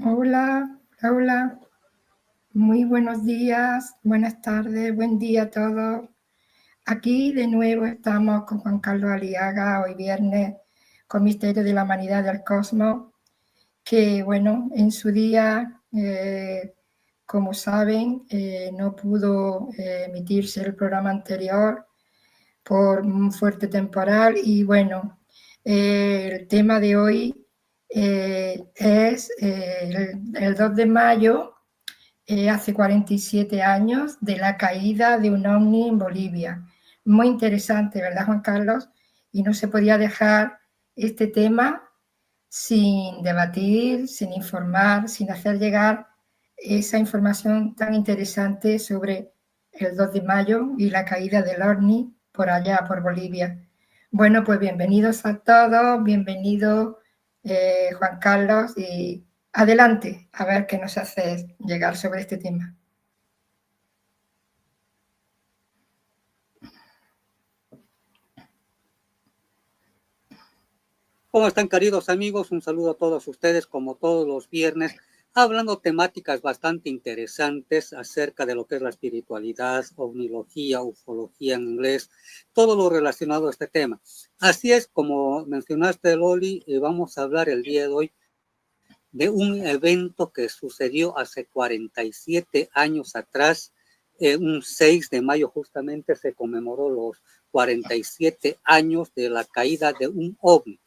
Hola, hola, muy buenos días, buenas tardes, buen día a todos. Aquí de nuevo estamos con Juan Carlos Aliaga, hoy viernes, con Misterio de la Humanidad del Cosmos, que bueno, en su día, como saben, no pudo emitirse el programa anterior por un fuerte temporal y bueno, el tema de hoy es el 2 de mayo, hace 47 años, de la caída de un ovni en Bolivia. Muy interesante, ¿verdad, Juan Carlos? Y no se podía dejar este tema sin debatir, sin informar, sin hacer llegar esa información tan interesante sobre el 2 de mayo y la caída del ovni por allá, por Bolivia. Bueno, pues bienvenidos a todos, bienvenido Juan Carlos, y adelante, a ver qué nos haces llegar sobre este tema. ¿Cómo están, queridos amigos? Un saludo a todos ustedes, como todos los viernes, hablando temáticas bastante interesantes acerca de lo que es la espiritualidad, ovnilogía, ufología en inglés, todo lo relacionado a este tema. Así es, como mencionaste, Loli, vamos a hablar el día de hoy de un evento que sucedió hace 47 años atrás. Un 6 de mayo justamente se conmemoró los 47 años de la caída de un ovni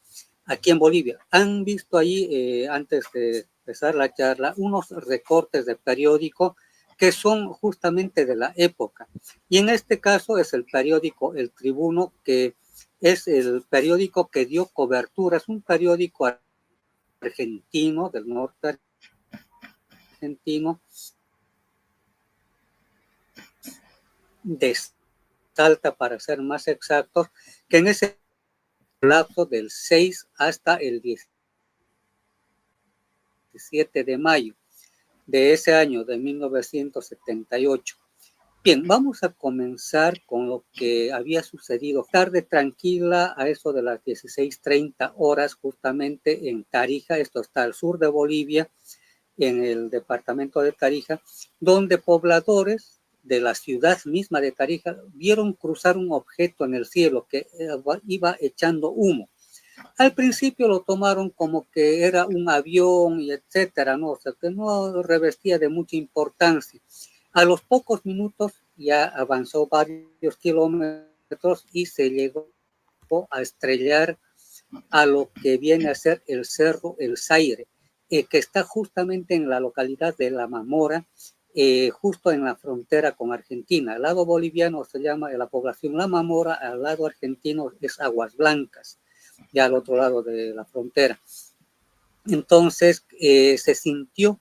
aquí en Bolivia. Han visto ahí, antes de empezar la charla, unos recortes de periódico que son justamente de la época. Y en este caso es el periódico El Tribuno, que es el periódico que dio cobertura, es un periódico argentino, del norte argentino, de Salta para ser más exactos, que en ese lapso del 6 hasta el 17 de mayo de ese año de 1978. Bien, vamos a comenzar con lo que había sucedido. Tarde tranquila, a eso de las 16:30 horas, justamente en Tarija, esto está al sur de Bolivia, en el departamento de Tarija, donde pobladores de la ciudad misma de Tarija vieron cruzar un objeto en el cielo que iba echando humo. Al principio lo tomaron como que era un avión y etcétera, ¿no? O sea, que no revestía de mucha importancia. A los pocos minutos ya avanzó varios kilómetros y se llegó a estrellar a lo que viene a ser el Cerro El Zaire, que está justamente en la localidad de La Mamora, justo en la frontera con Argentina. Al lado boliviano se llama la población La Mamora, al lado argentino es Aguas Blancas, ya al otro lado de la frontera. Entonces se sintió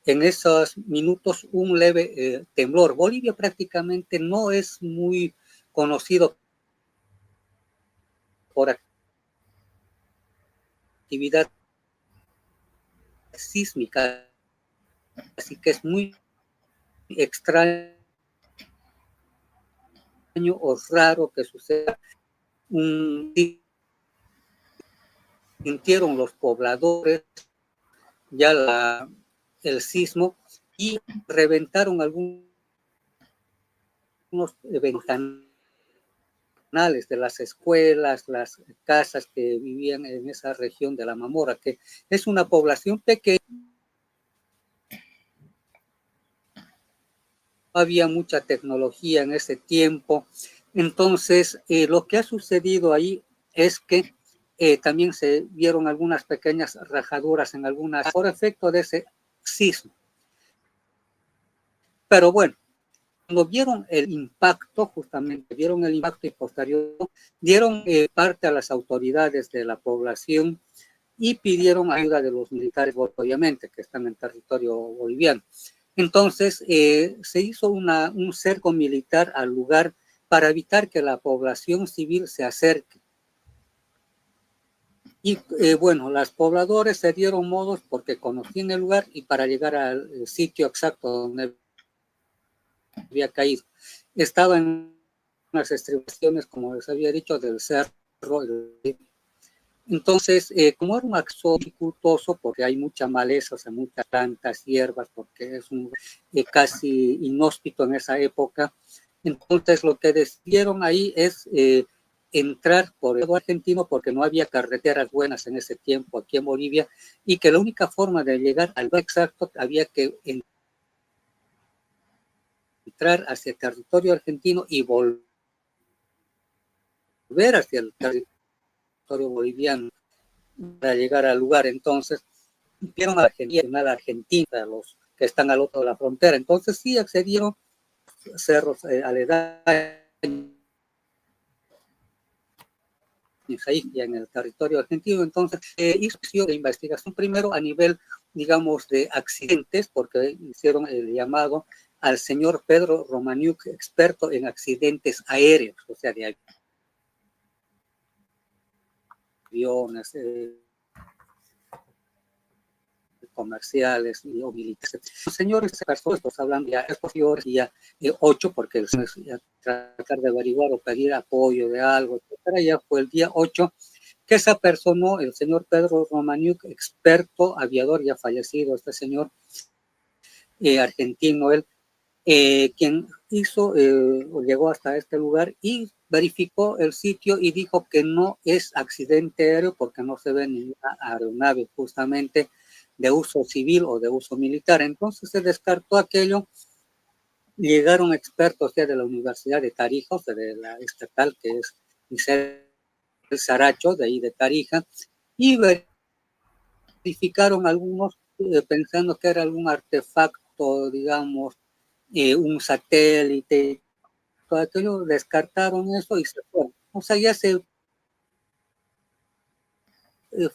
en esos minutos un leve temblor. Bolivia prácticamente no es muy conocido por actividad sísmica, así que es muy extraño o raro que suceda sintieron los pobladores ya el sismo y reventaron algunos ventanales de las escuelas, las casas que vivían en esa región de La Mamora, que es una población pequeña. Había mucha tecnología en ese tiempo. Entonces, lo que ha sucedido ahí es que también se vieron algunas pequeñas rajaduras en algunas, por efecto de ese sismo. Pero bueno, cuando vieron el impacto, justamente vieron el impacto y posterior, dieron parte a las autoridades de la población y pidieron ayuda de los militares, obviamente, que están en territorio boliviano. Entonces, se hizo un cerco militar al lugar para evitar que la población civil se acerque. Y bueno, los pobladores se dieron modos porque conocían el lugar y para llegar al sitio exacto donde había caído. Estaba en unas estribaciones, como les había dicho, del cerro. Entonces, como era un acceso dificultoso, porque hay mucha maleza, o sea, muchas plantas, hierbas, porque es un casi inhóspito en esa época, entonces lo que decidieron ahí es entrar por el argentino, porque no había carreteras buenas en ese tiempo aquí en Bolivia, y que la única forma de llegar al lugar exacto había que entrar hacia el territorio argentino y volver hacia el territorio boliviano para llegar al lugar. Entonces, vieron a la Argentina, a los que están al otro de la frontera. Entonces, sí accedieron cerros aledaños ahí ya en el territorio argentino. Entonces, hizo de investigación primero a nivel, digamos, de accidentes, porque hicieron el llamado al señor Pedro Romaniuk, experto en accidentes aéreos, o sea, de aviones, comerciales o militares. Los señores, estos hablan ya estos días 8, porque el ya tratar de averiguar o pedir apoyo de algo, etcétera, ya fue el día 8 que se apersonó el señor Pedro Romaniuk, experto aviador ya fallecido, este señor argentino, él, quien hizo o llegó hasta este lugar y verificó el sitio y dijo que no es accidente aéreo porque no se ve ninguna aeronave justamente de uso civil o de uso militar. Entonces se descartó aquello. Llegaron expertos ya de la Universidad de Tarija, o sea, de la estatal que es el Saracho, de ahí de Tarija, y verificaron algunos pensando que era algún artefacto, digamos, un satélite, todo aquello, descartaron eso y se fue. O sea, ya se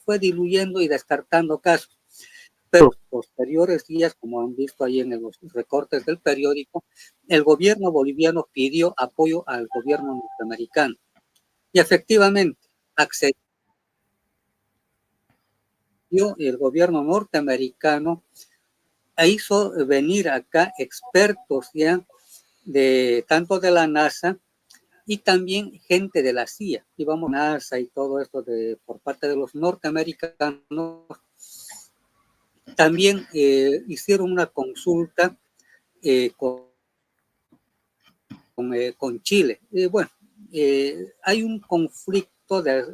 fue diluyendo y descartando casos. Pero los posteriores días, como han visto ahí en los recortes del periódico, el gobierno boliviano pidió apoyo al gobierno norteamericano. Y efectivamente, accedió el gobierno norteamericano e hizo venir acá expertos ya de tanto de la NASA y también gente de la CIA. Íbamos a NASA y todo esto por parte de los norteamericanos. También hicieron una consulta con Chile. Bueno, hay un conflicto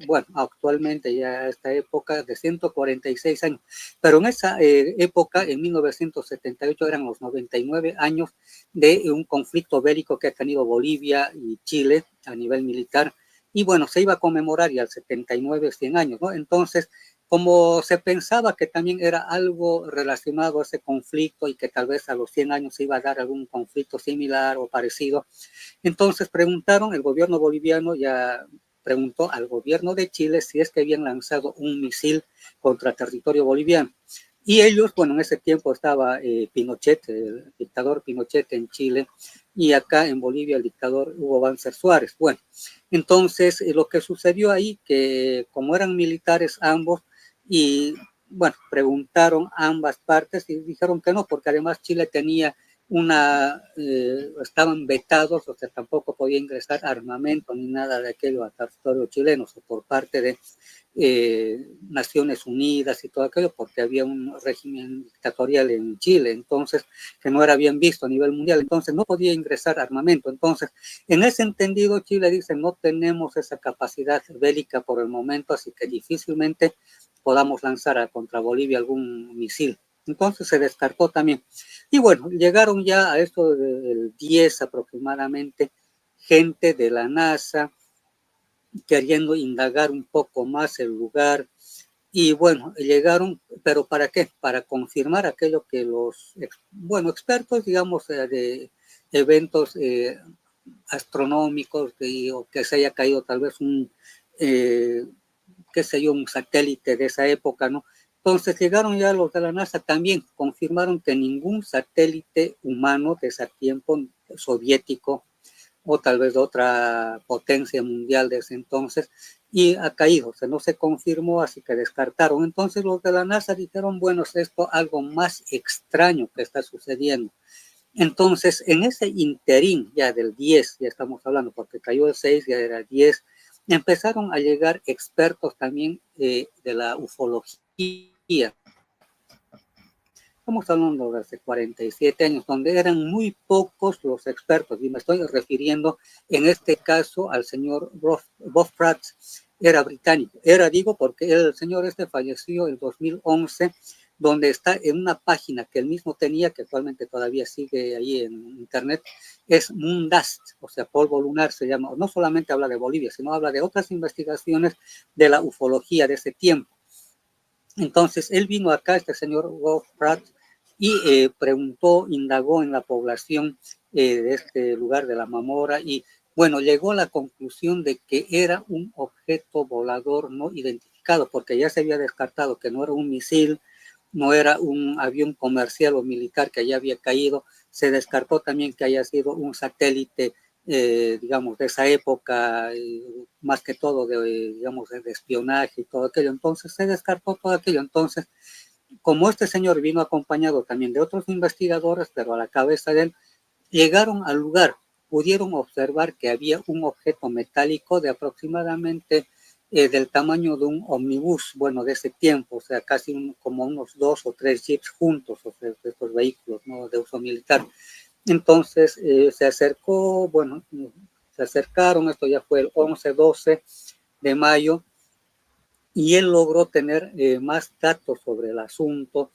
bueno, actualmente ya a esta época de 146 años, pero en esa época, en 1978, eran los 99 años de un conflicto bélico que ha tenido Bolivia y Chile a nivel militar, y bueno, se iba a conmemorar ya el 79, 100 años, ¿no? Entonces, como se pensaba que también era algo relacionado a ese conflicto y que tal vez a los 100 años se iba a dar algún conflicto similar o parecido, entonces preguntaron, el gobierno boliviano ya preguntó al gobierno de Chile si es que habían lanzado un misil contra territorio boliviano. Y ellos, bueno, en ese tiempo estaba Pinochet, el dictador Pinochet en Chile, y acá en Bolivia el dictador Hugo Banzer Suárez. Bueno, entonces lo que sucedió ahí, que como eran militares ambos, y bueno, preguntaron a ambas partes y dijeron que no, porque además Chile tenía estaban vetados, o sea, tampoco podía ingresar armamento ni nada de aquello a territorio chileno, o sea, por parte de Naciones Unidas y todo aquello, porque había un régimen dictatorial en Chile, entonces, que no era bien visto a nivel mundial, entonces no podía ingresar armamento. Entonces, en ese entendido, Chile dice, no tenemos esa capacidad bélica por el momento, así que difícilmente podamos lanzar contra Bolivia algún misil. Entonces se descartó también. Y bueno, llegaron ya a esto del 10 aproximadamente, gente de la NASA queriendo indagar un poco más el lugar. Y bueno, llegaron, pero ¿para qué? Para confirmar aquello que los, bueno, expertos, digamos, de eventos astronómicos, o que se haya caído tal vez qué sé yo, un satélite de esa época, ¿no? Entonces llegaron ya los de la NASA, también confirmaron que ningún satélite humano de ese tiempo soviético o tal vez de otra potencia mundial de ese entonces, y ha caído, o sea, no se confirmó, así que descartaron. Entonces los de la NASA dijeron, bueno, es esto algo más extraño que está sucediendo. Entonces, en ese interín ya del 10, ya estamos hablando, porque cayó el 6, ya era 10, empezaron a llegar expertos también de la ufología. Estamos hablando de hace 47 años, donde eran muy pocos los expertos, y me estoy refiriendo en este caso al señor Bob Prats, era británico. Era, digo, porque el señor este falleció en 2011, donde está en una página que él mismo tenía, que actualmente todavía sigue ahí en internet, es Moondust, o sea, polvo lunar se llama. No solamente habla de Bolivia, sino habla de otras investigaciones de la ufología de ese tiempo. Entonces, él vino acá, este señor Bob Prats, y preguntó, indagó en la población de este lugar de la Mamora y, bueno, llegó a la conclusión de que era un objeto volador no identificado, porque ya se había descartado que no era un misil, no era un avión comercial o militar que ya había caído, se descartó también que haya sido un satélite, digamos, de esa época, más que todo digamos, de espionaje y todo aquello. Entonces se descartó todo aquello. Entonces, como este señor vino acompañado también de otros investigadores, pero a la cabeza de él, llegaron al lugar, pudieron observar que había un objeto metálico de aproximadamente del tamaño de un ómnibus, bueno, de ese tiempo, o sea, casi como unos 2 o 3 jeeps juntos, o sea, de estos vehículos, ¿no?, de uso militar. Entonces se acercó, bueno, se acercaron, esto ya fue el 11-12 de mayo, y él logró tener más datos sobre el asunto.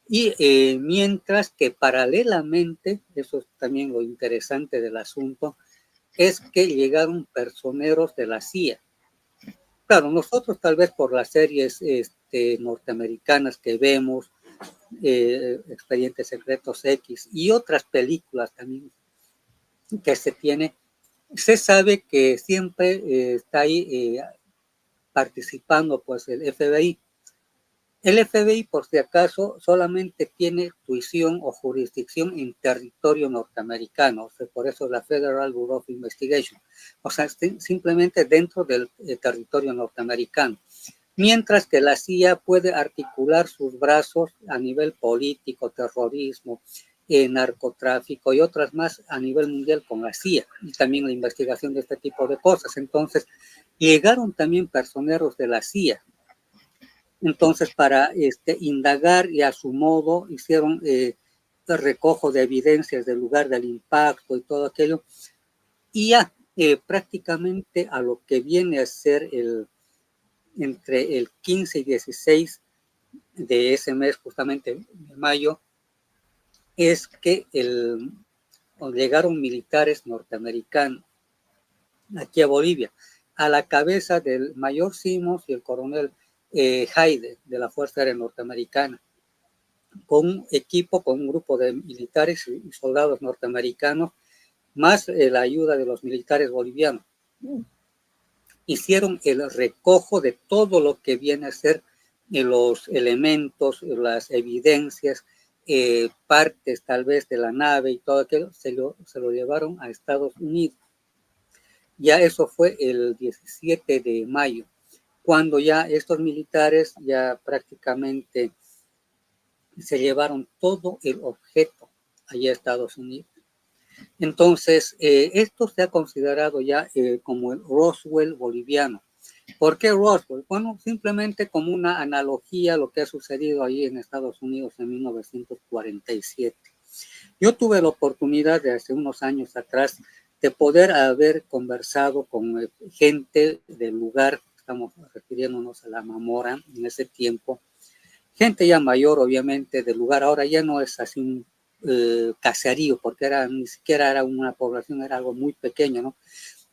Y mientras que paralelamente, eso es también lo interesante del asunto, es que llegaron personeros de la CIA. Claro, nosotros tal vez por las series norteamericanas que vemos, Expedientes Secretos X y otras películas también que se tiene, se sabe que siempre está ahí participando pues el FBI. El FBI, por si acaso, solamente tiene tuición o jurisdicción en territorio norteamericano, o sea, por eso la Federal Bureau of Investigation, o sea, simplemente dentro del territorio norteamericano. Mientras que la CIA puede articular sus brazos a nivel político, terrorismo, narcotráfico y otras más a nivel mundial con la CIA y también la investigación de este tipo de cosas. Entonces, llegaron también personeros de la CIA. Entonces, para indagar y a su modo hicieron el recojo de evidencias del lugar del impacto y todo aquello. Y ya prácticamente a lo que viene a ser entre el 15 y 16 de ese mes, justamente de mayo, es que llegaron militares norteamericanos aquí a Bolivia, a la cabeza del mayor Simons y el coronel Haide de la Fuerza Aérea Norteamericana, con un equipo, con un grupo de militares y soldados norteamericanos, más la ayuda de los militares bolivianos. Hicieron el recojo de todo lo que viene a ser los elementos, las evidencias, partes tal vez de la nave y todo aquello, se lo llevaron a Estados Unidos. Ya eso fue el 17 de mayo, cuando ya estos militares ya prácticamente se llevaron todo el objeto allá a Estados Unidos. Entonces, esto se ha considerado ya como el Roswell boliviano. ¿Por qué Roswell? Bueno, simplemente como una analogía a lo que ha sucedido ahí en Estados Unidos en 1947. Yo tuve la oportunidad de hace unos años atrás de poder haber conversado con gente del lugar, estamos refiriéndonos a la Mamora en ese tiempo, gente ya mayor obviamente del lugar, ahora ya no es así un caserío, porque ni siquiera era una población, era algo muy pequeño, ¿no?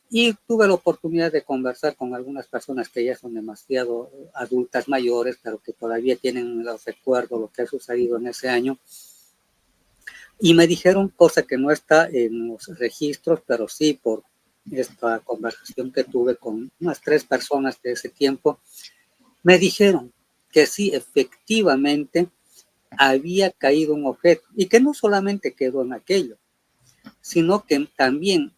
Y tuve la oportunidad de conversar con algunas personas que ya son demasiado adultas mayores, pero que todavía tienen los recuerdos, lo que ha sucedido en ese año. Y me dijeron, cosa que no está en los registros, pero sí por esta conversación que tuve con unas 3 personas de ese tiempo, me dijeron que sí, efectivamente, había caído un objeto y que no solamente quedó en aquello, sino que también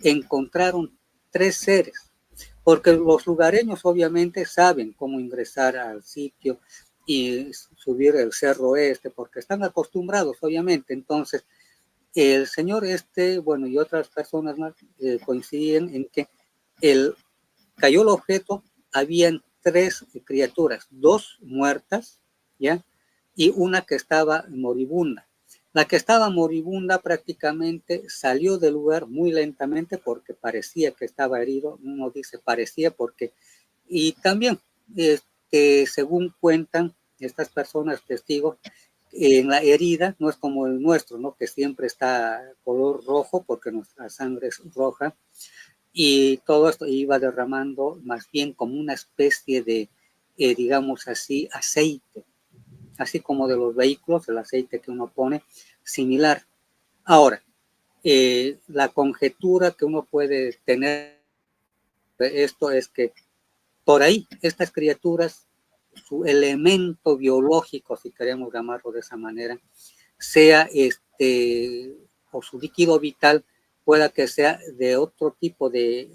encontraron 3 seres, porque los lugareños obviamente saben cómo ingresar al sitio y subir el cerro porque están acostumbrados obviamente. Entonces el señor bueno, y otras personas más coinciden en que el cayó el objeto, habían 3 criaturas, 2 muertas, ¿ya? Y una que estaba moribunda. La que estaba moribunda prácticamente salió del lugar muy lentamente porque parecía que estaba herido. Uno dice parecía porque... Y también, según cuentan estas personas testigos, en la herida no es como el nuestro, ¿no? Que siempre está color rojo porque nuestra sangre es roja, y todo esto iba derramando más bien como una especie de, digamos así, aceite, así como de los vehículos, el aceite que uno pone, similar. Ahora, la conjetura que uno puede tener de esto es que por ahí estas criaturas, su elemento biológico, si queremos llamarlo de esa manera, sea o su líquido vital pueda que sea de otro tipo de,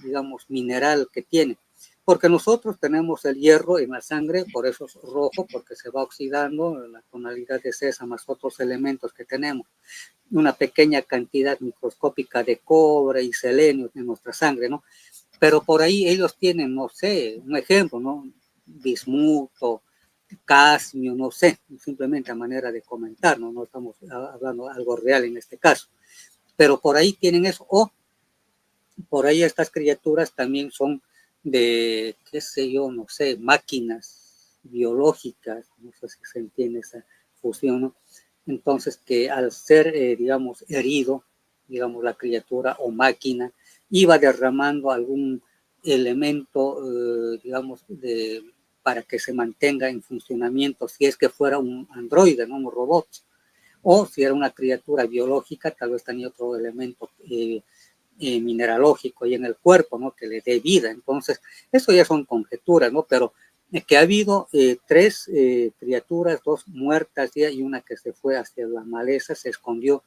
digamos, mineral que tiene. Porque nosotros tenemos el hierro en la sangre, por eso es rojo, porque se va oxidando la tonalidad de Cesa más otros elementos que tenemos. Una pequeña cantidad microscópica de cobre y selenio en nuestra sangre, ¿no? Pero por ahí ellos tienen, no sé, un ejemplo, ¿no? Bismuto, cadmio, no sé, simplemente a manera de comentar, ¿no? No estamos hablando de algo real en este caso. Pero por ahí tienen eso, o por ahí estas criaturas también son de, qué sé yo, no sé, máquinas biológicas, no sé si se entiende esa fusión, ¿no? Entonces que al ser, digamos, herido, digamos, la criatura o máquina, iba derramando algún elemento, digamos, para que se mantenga en funcionamiento, si es que fuera un androide, ¿no? Un robot, o si era una criatura biológica, tal vez tenía otro elemento mineralógico y en el cuerpo, ¿no? Que le dé vida. Entonces, eso ya son conjeturas, ¿no? Pero que ha habido 3 criaturas, 2 muertas ya y una que se fue hacia la maleza, se escondió.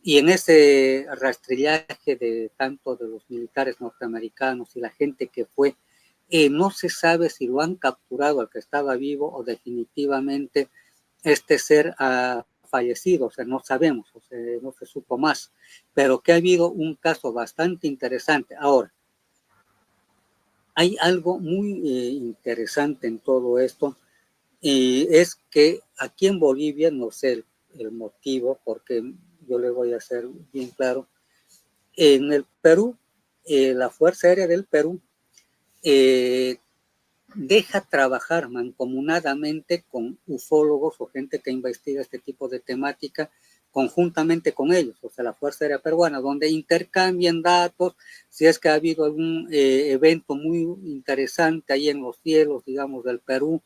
Y en ese rastrillaje de tanto de los militares norteamericanos y la gente que fue, no se sabe si lo han capturado al que estaba vivo o definitivamente este ser ha fallecido, o sea, no sabemos, o sea, no se supo más, pero que ha habido un caso bastante interesante. Ahora, hay algo muy interesante en todo esto, y es que aquí en Bolivia, no sé el motivo, porque yo le voy a hacer bien claro, en el Perú, la Fuerza Aérea del Perú deja trabajar mancomunadamente con ufólogos o gente que investiga este tipo de temática conjuntamente con ellos, o sea, la Fuerza Aérea Peruana, donde intercambian datos, si es que ha habido algún evento muy interesante ahí en los cielos, digamos, del Perú,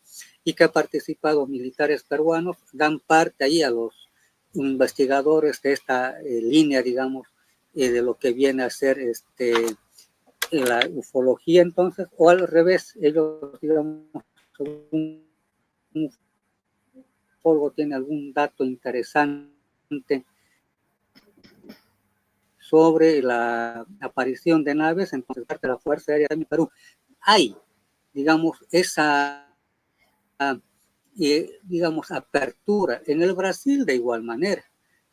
y que ha participado militares peruanos, dan parte ahí a los investigadores de esta línea, digamos, de lo que viene a ser la ufología entonces, o al revés, ellos, digamos, un ufólogo tiene algún dato interesante sobre la aparición de naves, entonces parte de la Fuerza Aérea de Perú. Hay, digamos, esa, digamos, apertura en el Brasil de igual manera,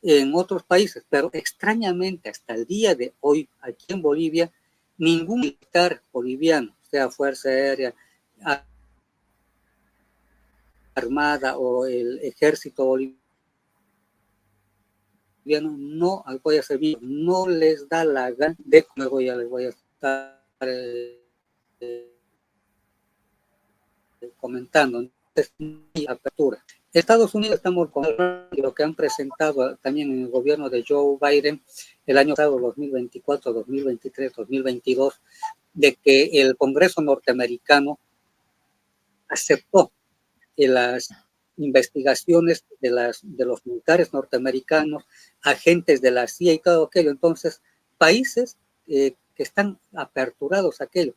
en otros países, pero extrañamente hasta el día de hoy, aquí en Bolivia, ningún militar boliviano, sea Fuerza Aérea, Armada o el Ejército Boliviano, no, voy a servir, no les da la gana de, luego ya les voy a estar comentando. Entonces, apertura. Estados Unidos estamos con lo que han presentado también en el gobierno de Joe Biden el año pasado, 2024, 2023, 2022, de que el Congreso norteamericano aceptó las investigaciones de los militares norteamericanos, agentes de la CIA y todo aquello. Entonces, países que están aperturados a aquello.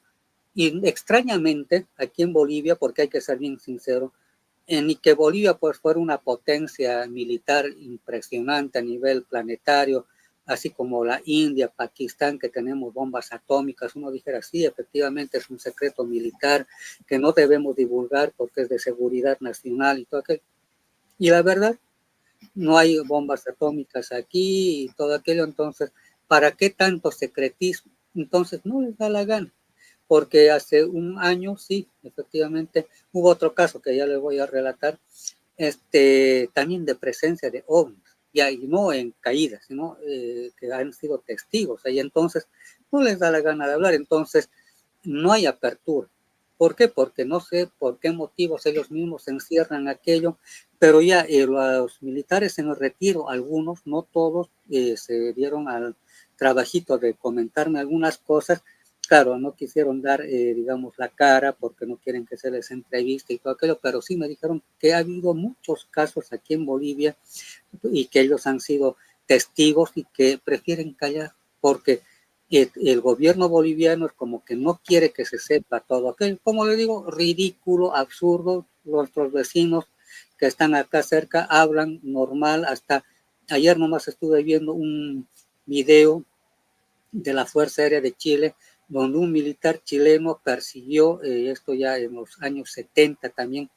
Y extrañamente, aquí en Bolivia, porque hay que ser bien sincero, ni que Bolivia pues fuera una potencia militar impresionante a nivel planetario, así como la India, Pakistán, que tenemos bombas atómicas, uno dijera, sí, efectivamente es un secreto militar que no debemos divulgar porque es de seguridad nacional y todo aquello. Y la verdad, no hay bombas atómicas aquí y todo aquello, entonces, ¿para qué tanto secretismo? Entonces, no les da la gana. porque hace un año, sí, efectivamente, hubo otro caso que ya les voy a relatar, también de presencia de ovnis, ya, y no en caídas, sino que han sido testigos, y entonces no les da la gana de hablar, entonces no hay apertura. ¿Por qué? Porque no sé por qué motivos ellos mismos se encierran en aquello, pero ya los militares en el retiro, algunos, no todos, se dieron al trabajito de comentarme algunas cosas. Claro, no quisieron dar, digamos, la cara porque no quieren que se les entreviste y todo aquello, pero sí me dijeron que ha habido muchos casos aquí en Bolivia y que ellos han sido testigos y que prefieren callar porque el gobierno boliviano es como que no quiere que se sepa todo aquello, como le digo, ridículo, absurdo. Nuestros vecinos que están acá cerca hablan normal, hasta ayer nomás estuve viendo un video de la Fuerza Aérea de Chile, donde un militar chileno persiguió, esto ya en los años 70 también,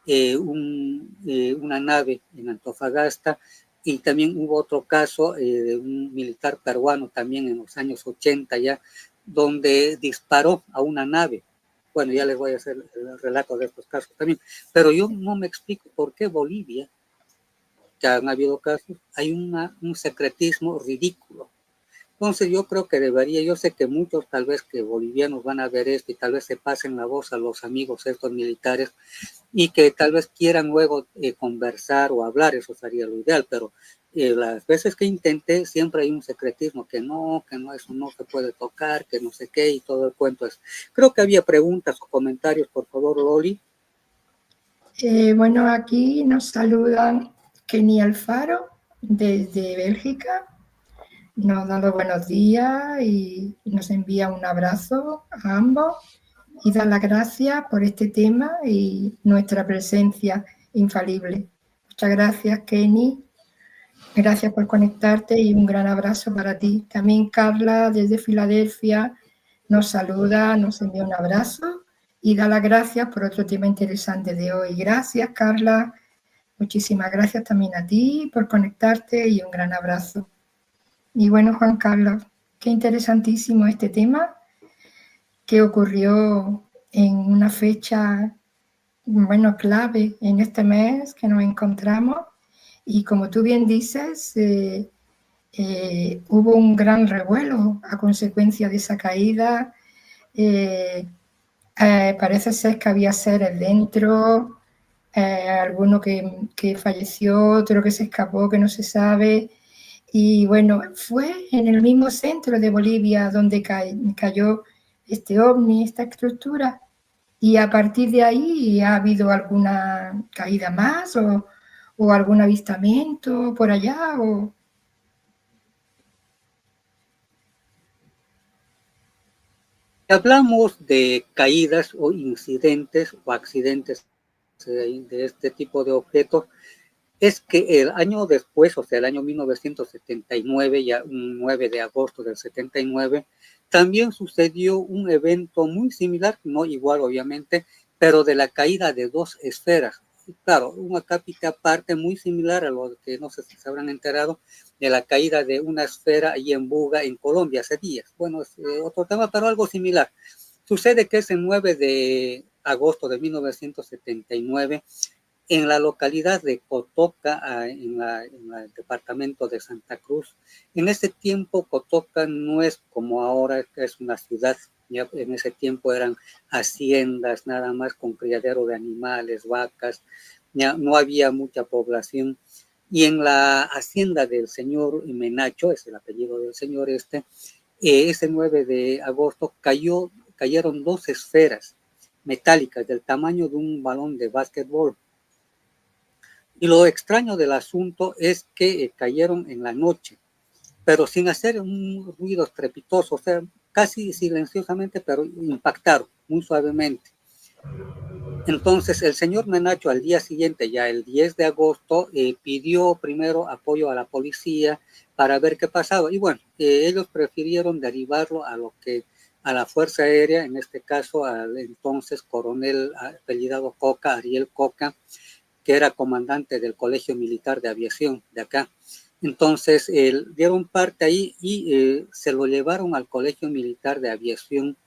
una nave en Antofagasta, y también hubo otro caso de un militar peruano también en los años 80 ya, donde disparó a una nave. Bueno, ya les voy a hacer el relato de estos casos también, pero yo no me explico por qué Bolivia, que han habido casos, hay un secretismo ridículo. Entonces yo creo que debería, yo sé que muchos tal vez que bolivianos van a ver esto y tal vez se pasen la voz a los amigos estos militares y que tal vez quieran luego conversar o hablar, eso sería lo ideal, pero las veces que intenté siempre hay un secretismo, que no, eso no se puede tocar, que no sé qué y todo el cuento es. Creo que había preguntas o comentarios, por favor, Loli. Bueno, aquí nos saludan Kenny Alfaro desde Bélgica. Nos da los buenos días y nos envía un abrazo a ambos y da las gracias por este tema y nuestra presencia infalible. Muchas gracias, Kenny. Gracias por conectarte y un gran abrazo para ti. También Carla desde Filadelfia nos saluda, nos envía un abrazo y da las gracias por otro tema interesante de hoy. Gracias, Carla. Muchísimas gracias también a ti por conectarte y un gran abrazo. Y bueno, Juan Carlos, qué interesantísimo este tema que ocurrió en una fecha, bueno, clave en este mes que nos encontramos. Y como tú bien dices, hubo un gran revuelo a consecuencia de esa caída. Parece ser que había seres dentro, alguno que falleció, otro que se escapó, que no se sabe. Y bueno, fue en el mismo centro de Bolivia donde cayó este ovni, esta estructura. Y a partir de ahí, ¿ha habido alguna caída más o algún avistamiento por allá? Hablamos de caídas o incidentes o accidentes de este tipo de objetos, es que el año después, o sea, el año 1979, ya un 9 de agosto del 79, también sucedió un evento muy similar, no igual obviamente, pero de la caída de dos esferas. Claro, una cápita aparte muy similar a lo que no sé si se habrán enterado de la caída de una esfera ahí en Buga, en Colombia, hace días. Bueno, es otro tema, pero algo similar. Sucede que es el 9 de agosto de 1979 en la localidad de Cotoca, en el departamento de Santa Cruz. En ese tiempo Cotoca no es como ahora, que es una ciudad. Ya en ese tiempo eran haciendas nada más con criadero de animales, vacas, ya no había mucha población. Y en la hacienda del señor Menacho, es el apellido del señor ese 9 de agosto cayeron dos esferas metálicas del tamaño de un balón de básquetbol. Y lo extraño del asunto es que cayeron en la noche, pero sin hacer un ruido estrepitoso, o sea, casi silenciosamente, pero impactaron muy suavemente. Entonces el señor Menacho al día siguiente, ya el 10 de agosto, pidió primero apoyo a la policía para ver qué pasaba. Y bueno, ellos prefirieron derivarlo a la Fuerza Aérea, en este caso al entonces coronel apellidado Coca, Ariel Coca, que era comandante del Colegio Militar de Aviación de acá. Entonces, dieron parte ahí y se lo llevaron al Colegio Militar de Aviación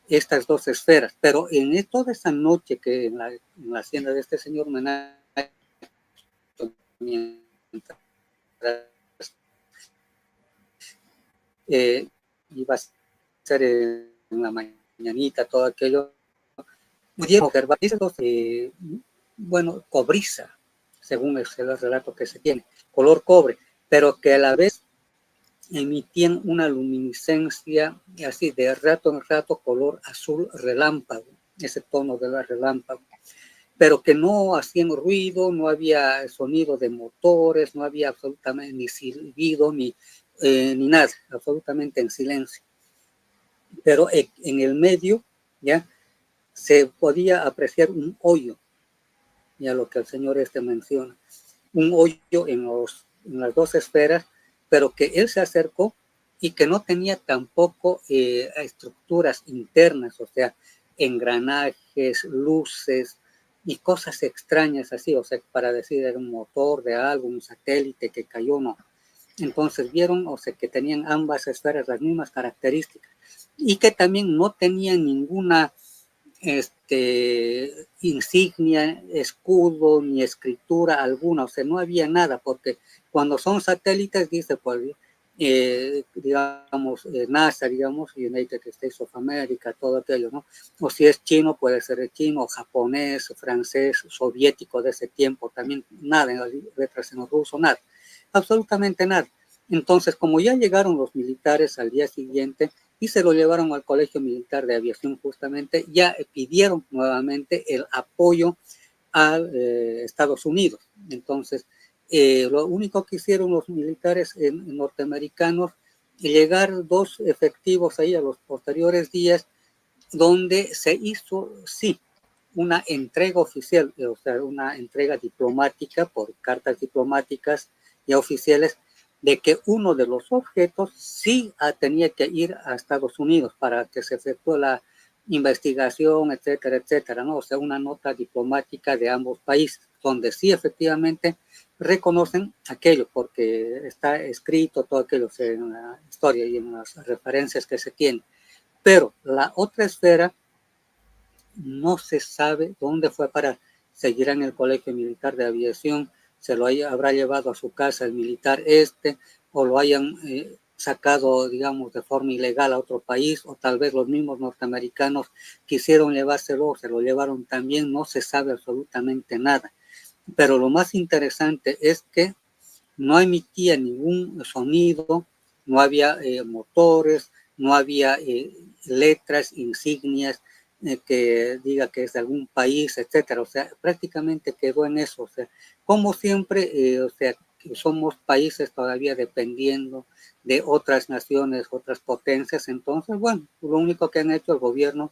estas dos esferas. Pero en toda esa noche que en la hacienda de este señor Menacho, mientras iba a ser en la mañanita, todo aquello, pudieron observar, bueno, cobriza, según el relato que se tiene, color cobre, pero que a la vez emitían una luminiscencia así de rato en rato, color azul relámpago, ese tono de la relámpago, pero que no hacían ruido, no había sonido de motores, no había absolutamente ni silbido, ni nada, absolutamente en silencio. Pero en el medio, ya, se podía apreciar un hoyo, ya lo que el señor menciona, un hoyo en las dos esferas, pero que él se acercó y que no tenía tampoco estructuras internas, o sea, engranajes, luces y cosas extrañas así, o sea, para decir era un motor de algo, un satélite que cayó, no. Entonces vieron, o sea, que tenían ambas esferas las mismas características y que también no tenían ninguna insignia, escudo, ni escritura alguna, o sea, no había nada, porque cuando son satélites, dice, pues, digamos, NASA, digamos, United States of America, todo aquello, ¿no? O si es chino, puede ser chino, japonés, francés, soviético de ese tiempo, también nada, en las letras en ruso, nada, absolutamente nada. Entonces, como ya llegaron los militares al día siguiente, y se lo llevaron al Colegio Militar de Aviación justamente, ya pidieron nuevamente el apoyo a Estados Unidos. Entonces, lo único que hicieron los militares norteamericanos, llegar dos efectivos ahí a los posteriores días, donde se hizo, sí, una entrega oficial, o sea, una entrega diplomática por cartas diplomáticas ya oficiales, de que uno de los objetos sí tenía que ir a Estados Unidos para que se efectúe la investigación, etcétera, etcétera, ¿no? O sea, una nota diplomática de ambos países, donde sí efectivamente reconocen aquello, porque está escrito todo aquello en la historia y en las referencias que se tienen. Pero la otra esfera no se sabe dónde fue a parar. Seguirá en el Colegio Militar de Aviación, se lo habrá llevado a su casa el militar o lo hayan sacado, digamos, de forma ilegal a otro país, o tal vez los mismos norteamericanos quisieron llevárselo, se lo llevaron también, no se sabe absolutamente nada. Pero lo más interesante es que no emitía ningún sonido, no había motores, no había letras, insignias, que diga que es de algún país, etcétera. O sea, prácticamente quedó en eso. O sea, como siempre, o sea, somos países todavía dependiendo de otras naciones, otras potencias. Entonces, bueno, lo único que han hecho el gobierno,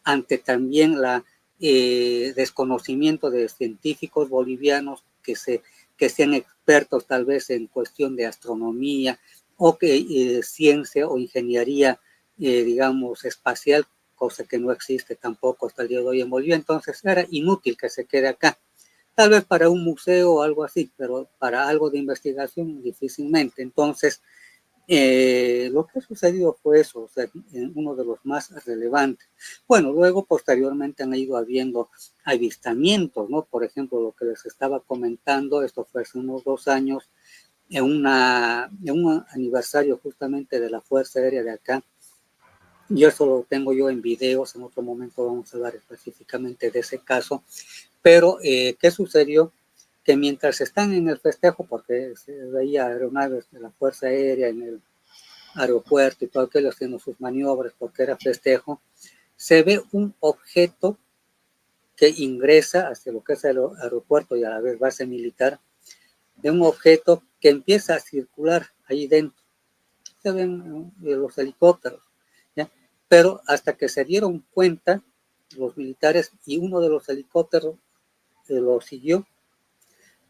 ante también la desconocimiento de científicos bolivianos que sean expertos tal vez en cuestión de astronomía o que ciencia o ingeniería, digamos, espacial, cosa que no existe tampoco hasta el día de hoy en Bolivia. Entonces era inútil que se quede acá. Tal vez para un museo o algo así, pero para algo de investigación difícilmente. Entonces, lo que ha sucedido fue eso, o sea, uno de los más relevantes. Bueno, luego posteriormente han ido habiendo avistamientos, ¿no? Por ejemplo, lo que les estaba comentando, esto fue hace unos 2 años, en un aniversario justamente de la Fuerza Aérea de acá. Y eso lo tengo yo en videos, en otro momento vamos a hablar específicamente de ese caso. Pero, ¿qué sucedió? Que mientras están en el festejo, porque se veía aeronaves de la Fuerza Aérea en el aeropuerto y todo aquello haciendo sus maniobras porque era festejo, se ve un objeto que ingresa hacia lo que es el aeropuerto y a la vez base militar, de un objeto que empieza a circular ahí dentro. Se ven los helicópteros, ¿ya? Pero hasta que se dieron cuenta los militares y uno de los helicópteros lo siguió.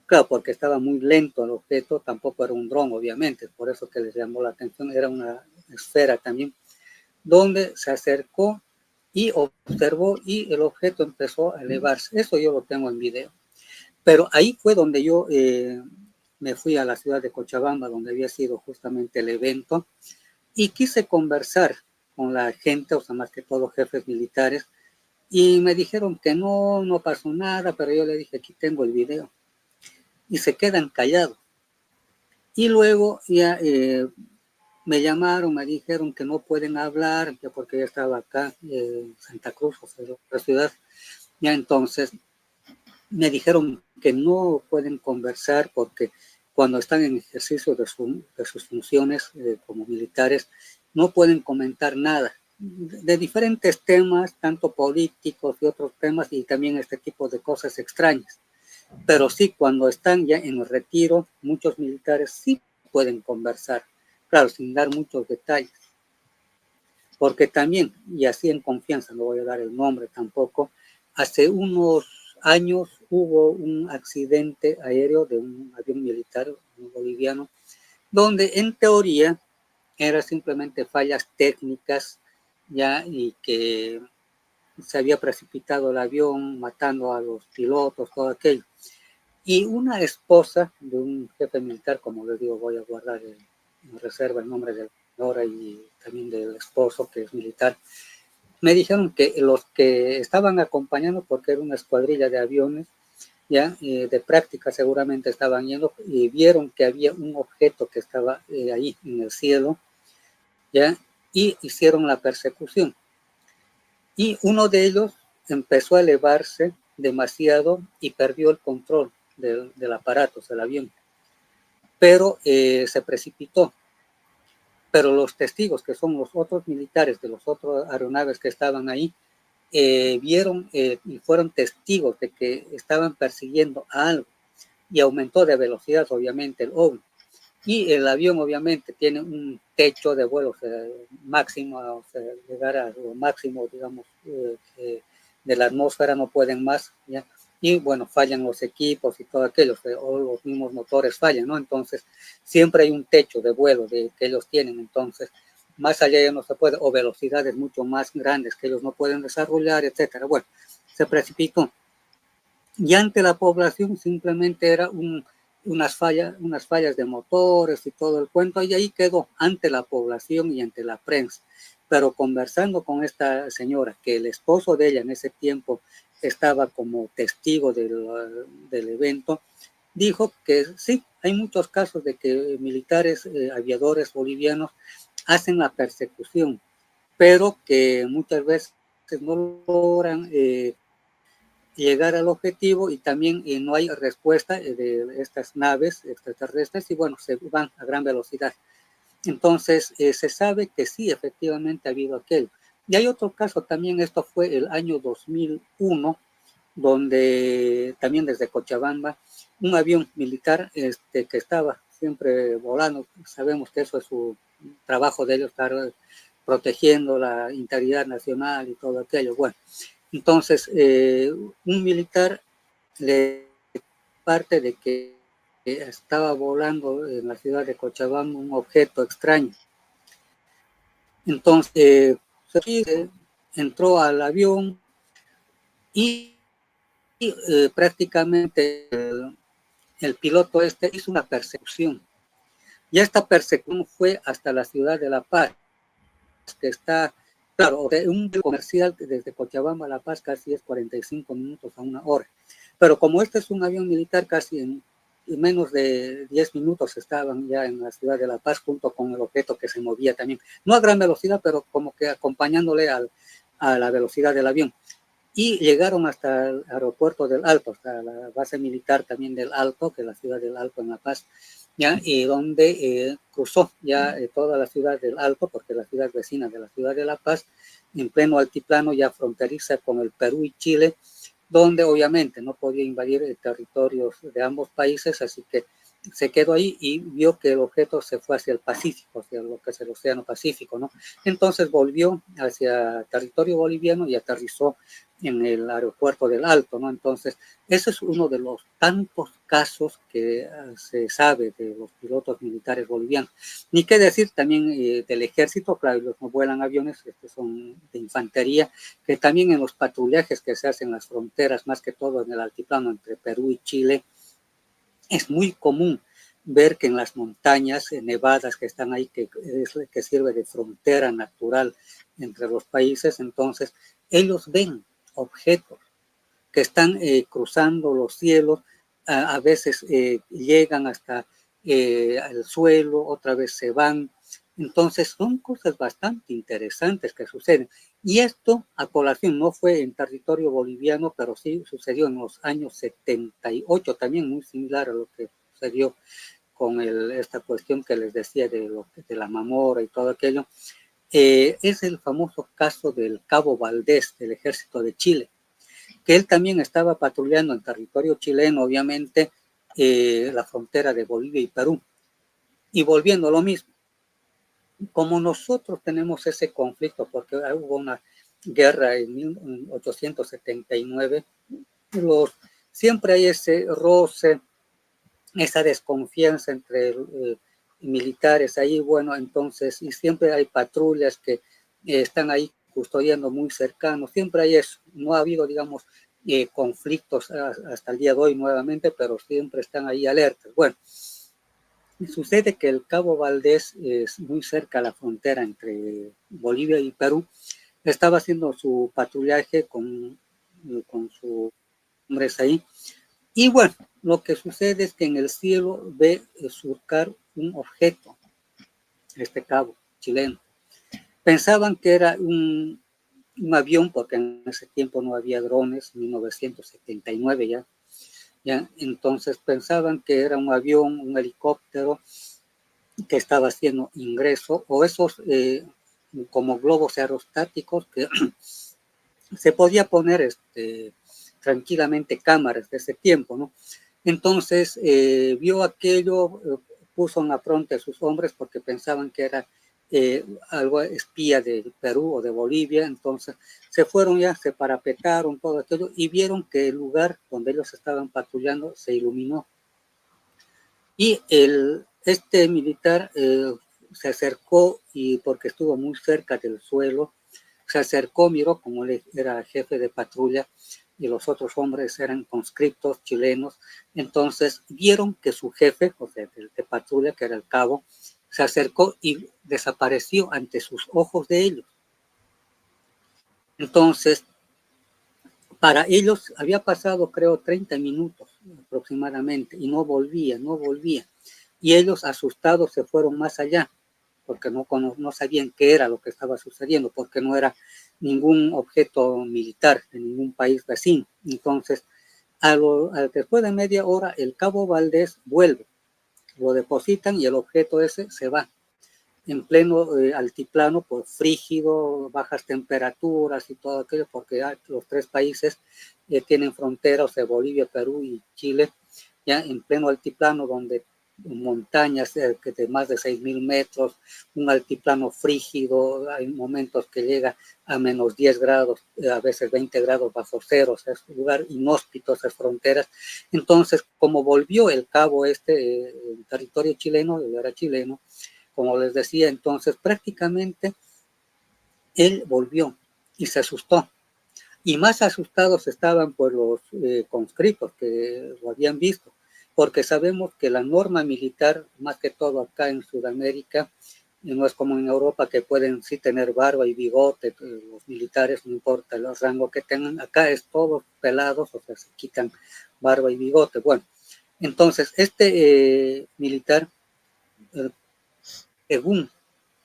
Claro, porque estaba muy lento el objeto, tampoco era un dron, obviamente, por eso que les llamó la atención, era una esfera también, donde se acercó y observó y el objeto empezó a elevarse. Eso yo lo tengo en video. Pero ahí fue donde yo me fui a la ciudad de Cochabamba, donde había sido justamente el evento, y quise conversar con la gente, o sea, más que todo jefes militares, y me dijeron que no pasó nada, pero yo le dije, aquí tengo el video, y se quedan callados. Y luego ya me llamaron, me dijeron que no pueden hablar, que porque yo estaba acá, Santa Cruz, o sea, la ciudad, ya entonces me dijeron que no pueden conversar porque cuando están en ejercicio de sus funciones como militares, no pueden comentar nada de diferentes temas, tanto políticos y otros temas, y también este tipo de cosas extrañas. Pero sí, cuando están ya en el retiro, muchos militares sí pueden conversar, claro, sin dar muchos detalles. Porque también, y así en confianza, no voy a dar el nombre tampoco, hace unos años hubo un accidente aéreo de un avión militar boliviano, donde en teoría era simplemente fallas técnicas, ya, y que se había precipitado el avión, matando a los pilotos, todo aquello. Y una esposa de un jefe militar, como les digo, voy a guardar en reserva el nombre de la señora y también del esposo, que es militar, me dijeron que los que estaban acompañando, porque era una escuadrilla de aviones, ya de práctica seguramente estaban yendo, y vieron que había un objeto que estaba ahí en el cielo, ya, y hicieron la persecución. Y uno de ellos empezó a elevarse demasiado y perdió el control del aparato, del avión, pero se precipitó. Pero los testigos, que son los otros militares de los otros aeronaves que estaban ahí, vieron y fueron testigos de que estaban persiguiendo a algo, y aumentó de velocidad, obviamente, el ovni. Y el avión, obviamente, tiene un techo de vuelo máximo, o sea, llegar a lo máximo, digamos, de la atmósfera, no pueden más, ¿ya? Y bueno, fallan los equipos y todo aquello, o los mismos motores fallan, ¿no? Entonces, siempre hay un techo de vuelo que ellos tienen, entonces, más allá ya no se puede, o velocidades mucho más grandes que ellos no pueden desarrollar, etcétera. Bueno, se precipitó. Y ante la población simplemente era unas fallas de motores y todo el cuento, y ahí quedó ante la población y ante la prensa. Pero conversando con esta señora, que el esposo de ella en ese tiempo estaba como testigo del evento, dijo que sí, hay muchos casos de que militares, aviadores bolivianos hacen la persecución, pero que muchas veces no logran llegar al objetivo, y también no hay respuesta de estas naves extraterrestres, y bueno, se van a gran velocidad. Entonces, se sabe que sí, efectivamente ha habido aquello. Y hay otro caso también, esto fue el año 2001, donde también desde Cochabamba, un avión militar que estaba siempre volando, sabemos que eso es su trabajo de ellos, estar protegiendo la integridad nacional y todo aquello. Bueno, entonces, un militar le parte de que estaba volando en la ciudad de Cochabamba un objeto extraño. Entonces, entró al avión y prácticamente el piloto hizo una persecución. Y esta persecución fue hasta la ciudad de La Paz, que está, claro, de un comercial desde Cochabamba a La Paz casi es 45 minutos a una hora. Pero como este es un avión militar, casi en menos de 10 minutos estaban ya en la ciudad de La Paz, junto con el objeto que se movía también. No a gran velocidad, pero como que acompañándole a la velocidad del avión. Y llegaron hasta el aeropuerto del Alto, hasta la base militar también del Alto, que es la ciudad del Alto en La Paz, ¿ya? Y donde cruzó ya toda la ciudad del Alto, porque es la ciudad vecina de la ciudad de La Paz, en pleno altiplano, ya fronteriza con el Perú y Chile, donde obviamente no podía invadir territorios de ambos países, así que se quedó ahí y vio que el objeto se fue hacia el Pacífico, hacia lo que es el Océano Pacífico, ¿no? Entonces volvió hacia territorio boliviano y aterrizó en el aeropuerto del Alto, ¿no? Entonces, ese es uno de los tantos casos que se sabe de los pilotos militares bolivianos. Ni qué decir también del ejército, claro, los no vuelan aviones, son de infantería, que también en los patrullajes que se hacen en las fronteras, más que todo en el altiplano entre Perú y Chile, es muy común ver que en las montañas nevadas que están ahí, que sirve de frontera natural entre los países, entonces ellos ven objetos que están cruzando los cielos, a veces llegan hasta el suelo, otra vez se van. Entonces son cosas bastante interesantes que suceden. Y esto, a colación, no fue en territorio boliviano, pero sí sucedió en los años 78, también muy similar a lo que sucedió con esta cuestión que les decía de la mamora y todo aquello. Es el famoso caso del Cabo Valdés del Ejército de Chile, que él también estaba patrullando en territorio chileno, obviamente, la frontera de Bolivia y Perú. Y volviendo a lo mismo, como nosotros tenemos ese conflicto, porque hubo una guerra en 1879, siempre hay ese roce, esa desconfianza entre militares ahí, bueno, entonces, y siempre hay patrullas que están ahí custodiando muy cercanos, siempre hay eso, no ha habido, digamos, conflictos hasta el día de hoy nuevamente, pero siempre están ahí alertas. Bueno, sucede que el Cabo Valdés es muy cerca a la frontera entre Bolivia y Perú, estaba haciendo su patrullaje con sus hombres ahí, y bueno, lo que sucede es que en el cielo ve surcar un objeto, este cabo chileno. Pensaban que era un avión, porque en ese tiempo no había drones, 1979 ya. Entonces pensaban que era un avión, un helicóptero que estaba haciendo ingreso, o esos como globos aerostáticos que se podía poner tranquilamente cámaras de ese tiempo, ¿no? Entonces vio aquello, puso en afronte a sus hombres porque pensaban que era algo espía de Perú o de Bolivia, entonces se fueron ya, se parapetaron, todo aquello, y vieron que el lugar donde ellos estaban patrullando se iluminó. Y este militar se acercó, y porque estuvo muy cerca del suelo, se acercó, miró como él era jefe de patrulla y los otros hombres eran conscriptos chilenos, entonces vieron que su jefe, o sea, de patrulla, que era el cabo, se acercó y desapareció ante sus ojos de ellos. Entonces, para ellos había pasado, creo, 30 minutos aproximadamente y no volvía. Y ellos, asustados, se fueron más allá, porque no sabían qué era lo que estaba sucediendo, porque no era ningún objeto militar de ningún país vecino. Entonces, después de media hora, el cabo Valdés vuelve, lo depositan y el objeto ese se va en pleno altiplano, por frígido, bajas temperaturas y todo aquello, porque los tres países tienen fronteras de Bolivia, Perú y Chile, ya en pleno altiplano, donde montañas de más de 6.000 metros, un altiplano frígido, hay momentos que llega a menos 10 grados, a veces 20 grados bajo cero, o sea, es un lugar inhóspito, esas fronteras. Entonces, como volvió el cabo en territorio chileno, él era chileno, como les decía, entonces prácticamente él volvió y se asustó. Y más asustados estaban pues los conscriptos que lo habían visto, porque sabemos que la norma militar, más que todo acá en Sudamérica, no es como en Europa, que pueden sí tener barba y bigote, los militares, no importa el rango que tengan, acá es todos pelados, o sea, se quitan barba y bigote. Bueno, entonces este militar, según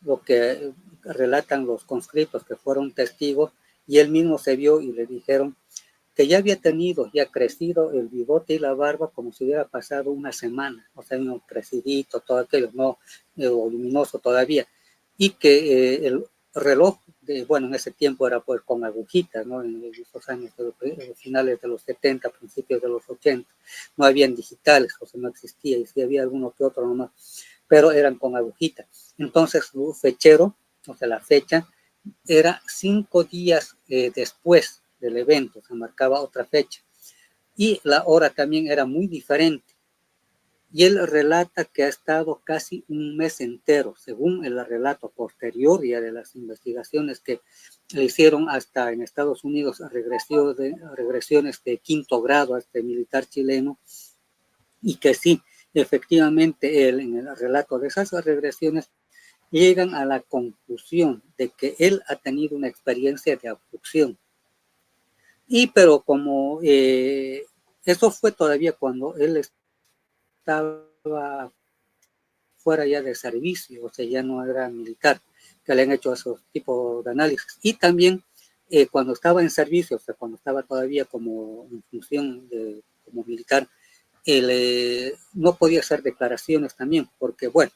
lo que relatan los conscriptos que fueron testigos, y él mismo se vio y le dijeron que ya había tenido, ya crecido el bigote y la barba como si hubiera pasado una semana, o sea, no crecidito, todo aquello, no voluminoso todavía, y que el reloj, bueno, en ese tiempo era pues con agujitas, ¿no? En esos años, finales de los 70, principios de los 80, no habían digitales, o sea, no existía, y sí había alguno que otro nomás, pero eran con agujitas. Entonces, su fechero, o sea, la fecha, era 5 días después del evento, se marcaba otra fecha. Y la hora también era muy diferente. Y él relata que ha estado casi un mes entero, según el relato posterior ya de las investigaciones que le hicieron hasta en Estados Unidos, regresiones de 5º grado a este militar chileno, y que sí, efectivamente él, en el relato de esas regresiones, llegan a la conclusión de que él ha tenido una experiencia de abducción. Pero como eso fue todavía cuando él estaba fuera ya de servicio, o sea, ya no era militar, que le han hecho esos tipos de análisis. Y también cuando estaba en servicio, o sea, cuando estaba todavía como en función como militar, él no podía hacer declaraciones también, porque bueno,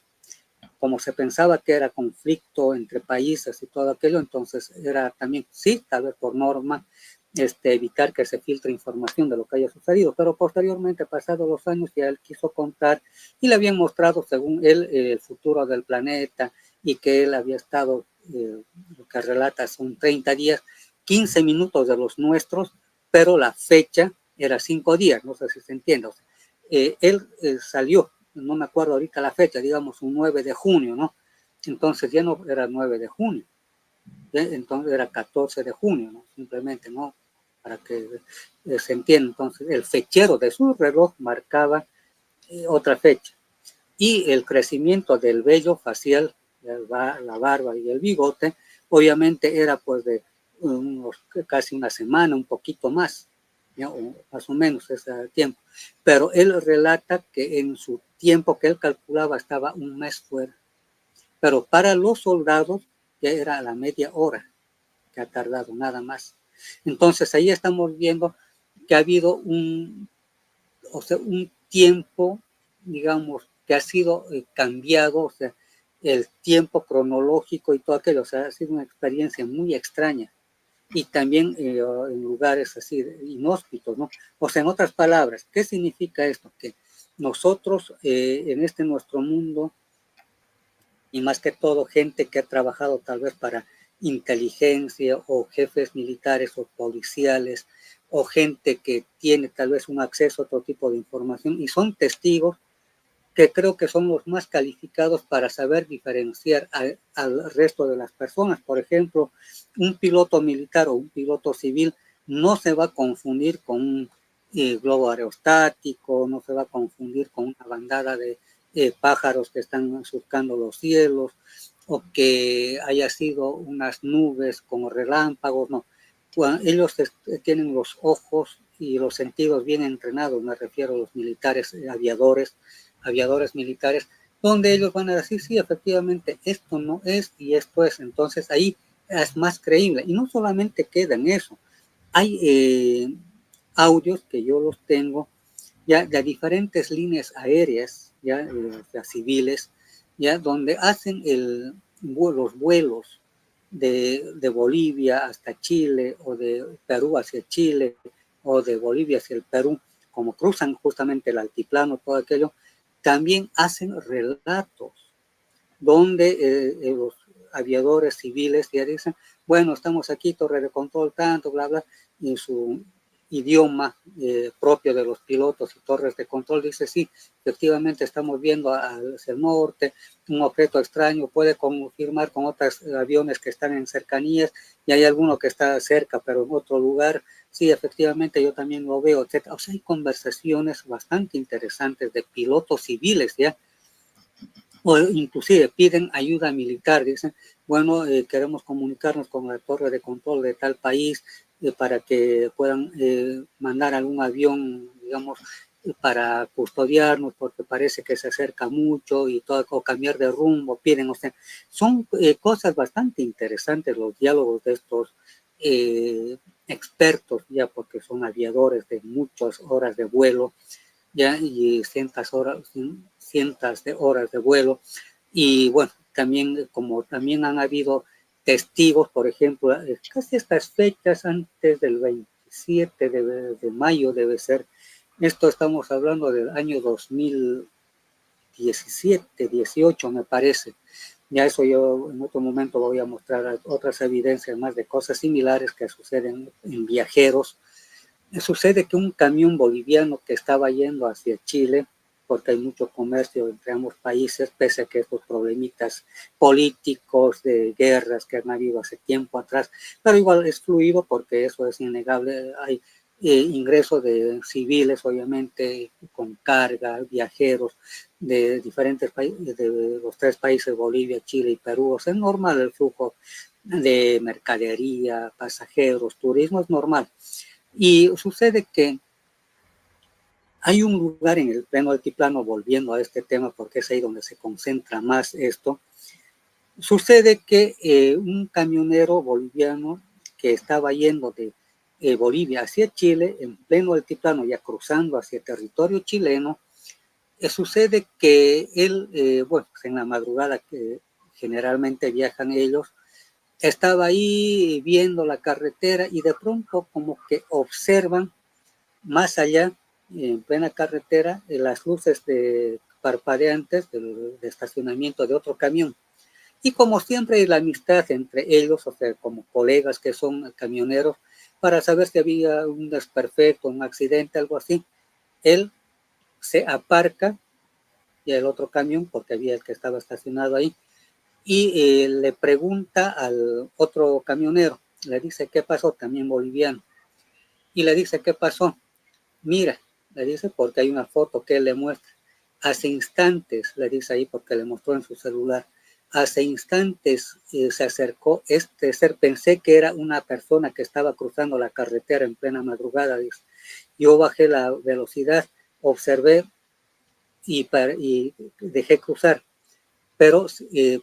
como se pensaba que era conflicto entre países y todo aquello, entonces era también, sí, tal vez por norma, evitar que se filtre información de lo que haya sucedido, pero posteriormente, pasados los años, ya él quiso contar y le habían mostrado, según él, el futuro del planeta y que él había estado, lo que relata son 30 días, 15 minutos de los nuestros, pero la fecha era 5 días, no sé si se entiende. O sea, él salió, no me acuerdo ahorita la fecha, digamos un 9 de junio, ¿no? Entonces ya no era 9 de junio, ¿ya? Entonces era 14 de junio, ¿no? Simplemente, ¿no? Para que se entienda. Entonces el fechero de su reloj marcaba otra fecha. Y el crecimiento del vello facial, la barba y el bigote, obviamente era pues de casi una semana, un poquito más, ¿ya? O más o menos ese tiempo. Pero él relata que en su tiempo que él calculaba estaba un mes fuera. Pero para los soldados ya era la media hora que ha tardado, nada más. Entonces ahí estamos viendo que ha habido un tiempo, digamos, que ha sido cambiado, o sea, el tiempo cronológico y todo aquello, o sea, ha sido una experiencia muy extraña. Y también en lugares así inhóspitos, ¿no? O sea, en otras palabras, ¿qué significa esto? Que nosotros en nuestro mundo, y más que todo gente que ha trabajado tal vez para inteligencia o jefes militares o policiales o gente que tiene tal vez un acceso a otro tipo de información y son testigos que creo que son los más calificados para saber diferenciar al resto de las personas. Por ejemplo, un piloto militar o un piloto civil no se va a confundir con un globo aerostático, no se va a confundir con una bandada de pájaros que están surcando los cielos, o que haya sido unas nubes como relámpagos, no. Bueno, ellos tienen los ojos y los sentidos bien entrenados, me refiero a los militares, aviadores militares, donde ellos van a decir, sí, efectivamente, esto no es y esto es. Entonces ahí es más creíble. Y no solamente queda en eso, hay audios que yo los tengo ya de diferentes líneas aéreas, ya, civiles, ya donde hacen los vuelos de Bolivia hasta Chile, o de Perú hacia Chile, o de Bolivia hacia el Perú, como cruzan justamente el altiplano, todo aquello, también hacen relatos donde los aviadores civiles ya dicen, bueno, estamos aquí, torre de control, tanto, bla, bla, y en su idioma propio de los pilotos y torres de control dice, sí, efectivamente estamos viendo hacia el norte un objeto extraño, puede confirmar con otros aviones que están en cercanías, y hay alguno que está cerca, pero en otro lugar, sí, efectivamente yo también lo veo, etc. O sea, hay conversaciones bastante interesantes de pilotos civiles, ¿ya? O inclusive piden ayuda militar, dicen, bueno, queremos comunicarnos con la torre de control de tal país para que puedan mandar algún avión, digamos, para custodiarnos porque parece que se acerca mucho y todo, o cambiar de rumbo, piden, o sea, son cosas bastante interesantes los diálogos de estos expertos, ya porque son aviadores de muchas horas de vuelo, ya, y cientos de horas de vuelo. Y bueno, también como también han habido testigos, por ejemplo, casi estas fechas antes del 27 de mayo debe ser, esto estamos hablando del año 2017, 18 me parece. Ya eso yo en otro momento voy a mostrar otras evidencias más de cosas similares que suceden en viajeros. Sucede que un camión boliviano que estaba yendo hacia Chile, porque hay mucho comercio entre ambos países, pese a que estos problemitas políticos, de guerras que han habido hace tiempo atrás, pero igual es fluido porque eso es innegable, hay ingreso de civiles, obviamente, con carga, viajeros de diferentes países, de los 3 países, Bolivia, Chile y Perú. O sea, es normal el flujo de mercadería, pasajeros, turismo, es normal. Y sucede que hay un lugar en el pleno altiplano, volviendo a este tema, porque es ahí donde se concentra más esto. Sucede que un camionero boliviano que estaba yendo de Bolivia hacia Chile, en pleno altiplano, ya cruzando hacia territorio chileno, sucede que él, bueno, en la madrugada que generalmente viajan ellos, estaba ahí viendo la carretera y de pronto como que observan más allá, en plena carretera, las luces de parpadeantes de estacionamiento de otro camión. Y como siempre hay la amistad entre ellos, o sea, como colegas que son camioneros, para saber si había un desperfecto, un accidente, algo así, él se aparca y el otro camión, porque había el que estaba estacionado ahí, y le pregunta al otro camionero, le dice, ¿qué pasó? También boliviano. Y le dice, ¿qué pasó? Mira, le dice, porque hay una foto que él le muestra. Hace instantes, le dice ahí, porque le mostró en su celular, hace instantes se acercó este ser, pensé que era una persona que estaba cruzando la carretera en plena madrugada, dice. Yo bajé la velocidad, observé y dejé cruzar, pero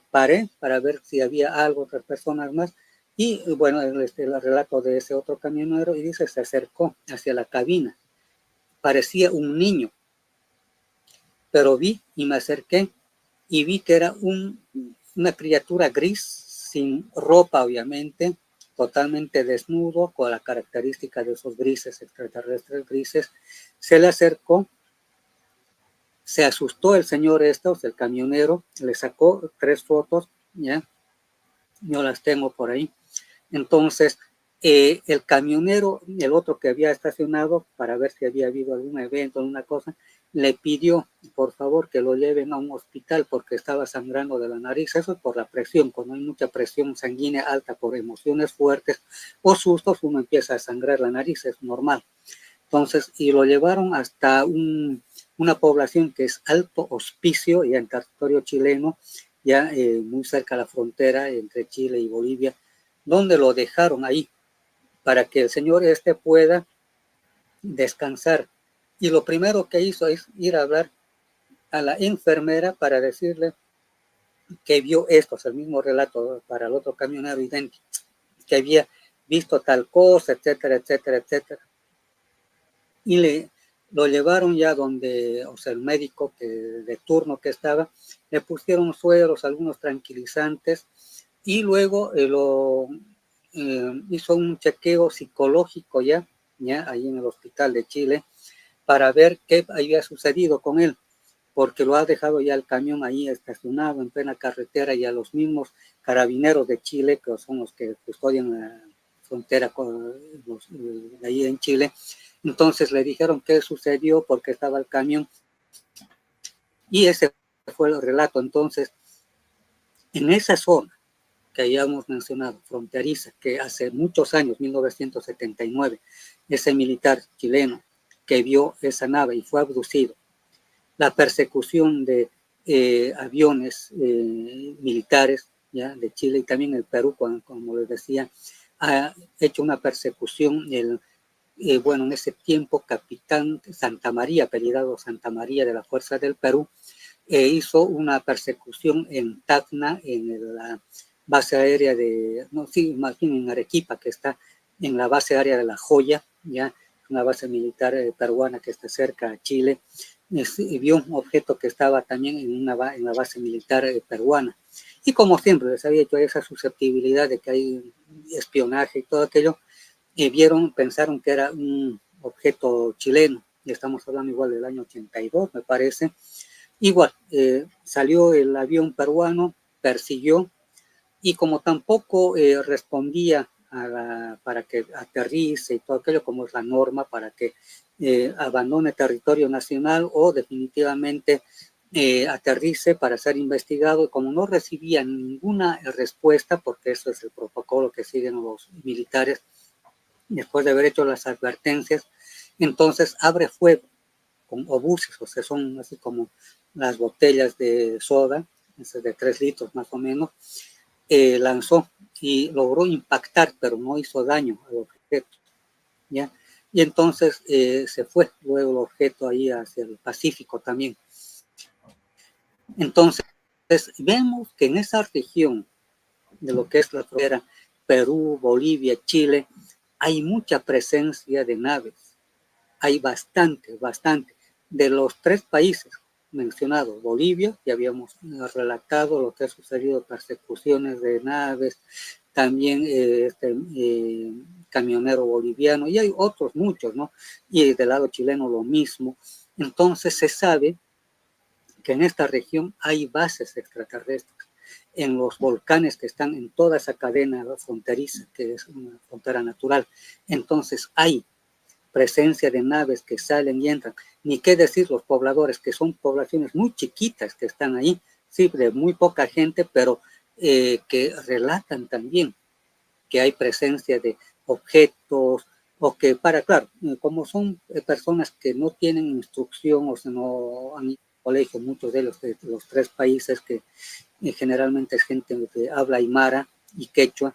paré para ver si había algo, otras personas más, y bueno, el relato de ese otro camionero, y dice, se acercó hacia la cabina, parecía un niño, pero vi y me acerqué y vi que era una criatura gris, sin ropa obviamente, totalmente desnudo, con la característica de esos grises, extraterrestres grises. Se le acercó, se asustó el señor o sea, el camionero, le sacó 3 fotos, ya, yo las tengo por ahí. Entonces, el camionero, el otro que había estacionado para ver si había habido algún evento, alguna cosa, le pidió, por favor, que lo lleven a un hospital porque estaba sangrando de la nariz. Eso es por la presión. Cuando hay mucha presión sanguínea alta por emociones fuertes o sustos, uno empieza a sangrar la nariz, es normal. Entonces, y lo llevaron hasta una población que es Alto Hospicio, ya en territorio chileno, ya muy cerca de la frontera entre Chile y Bolivia, donde lo dejaron ahí para que el señor pueda descansar. Y lo primero que hizo es ir a hablar a la enfermera para decirle que vio esto, es el mismo relato para el otro camionero idéntico, que había visto tal cosa, etcétera, etcétera, etcétera. Y lo llevaron ya donde, o sea, el médico de turno que estaba, le pusieron sueros, algunos tranquilizantes, y luego hizo un chequeo psicológico ya ahí en el hospital de Chile, para ver qué había sucedido con él, porque lo ha dejado ya el camión ahí estacionado en plena carretera, y a los mismos carabineros de Chile, que son los que custodian la frontera con ahí en Chile, entonces le dijeron qué sucedió, porque estaba el camión, y ese fue el relato. Entonces, en esa zona que habíamos mencionado, fronteriza, que hace muchos años, 1979, ese militar chileno que vio esa nave y fue abducido, la persecución de aviones militares, ¿ya?, de Chile, y también el Perú, como les decía, ha hecho una persecución, bueno, en ese tiempo, capitán Santa María, apellidado Santa María de la Fuerza del Perú, hizo una persecución en Tacna, en la base aérea de, no, sí, más bien en Arequipa, que está en la base aérea de La Joya, ya, una base militar peruana que está cerca a Chile. Vio un objeto que estaba también en la base militar peruana. Y como siempre les había hecho esa susceptibilidad de que hay espionaje y todo aquello, pensaron que era un objeto chileno, y estamos hablando igual del año 82, me parece. Igual, salió el avión peruano, persiguió, y como tampoco respondía para que aterrice y todo aquello, como es la norma, para que abandone territorio nacional o definitivamente aterrice para ser investigado, y como no recibía ninguna respuesta, porque eso es el protocolo que siguen los militares, después de haber hecho las advertencias, entonces abre fuego con obuses, o sea, son así como las botellas de soda, de 3 litros más o menos, lanzó y logró impactar, pero no hizo daño al objeto, ¿ya? Y entonces se fue luego el objeto ahí hacia el Pacífico también. Entonces, vemos que en esa región de lo que es la frontera Perú, Bolivia, Chile, hay mucha presencia de naves. Hay bastante. De los 3 países mencionados, Bolivia, ya habíamos relatado lo que ha sucedido, persecuciones de naves, también camionero boliviano, y hay otros muchos, ¿no? Y del lado chileno lo mismo. Entonces se sabe que en esta región hay bases extraterrestres, en los volcanes que están en toda esa cadena fronteriza, que es una frontera natural. Entonces hay presencia de naves que salen y entran, ni qué decir los pobladores, que son poblaciones muy chiquitas que están ahí, sí, de muy poca gente, pero que relatan también que hay presencia de objetos, o que claro, como son personas que no tienen instrucción o sea, no han ido al colegio, muchos de los 3 países que generalmente es gente que habla aymara y quechua,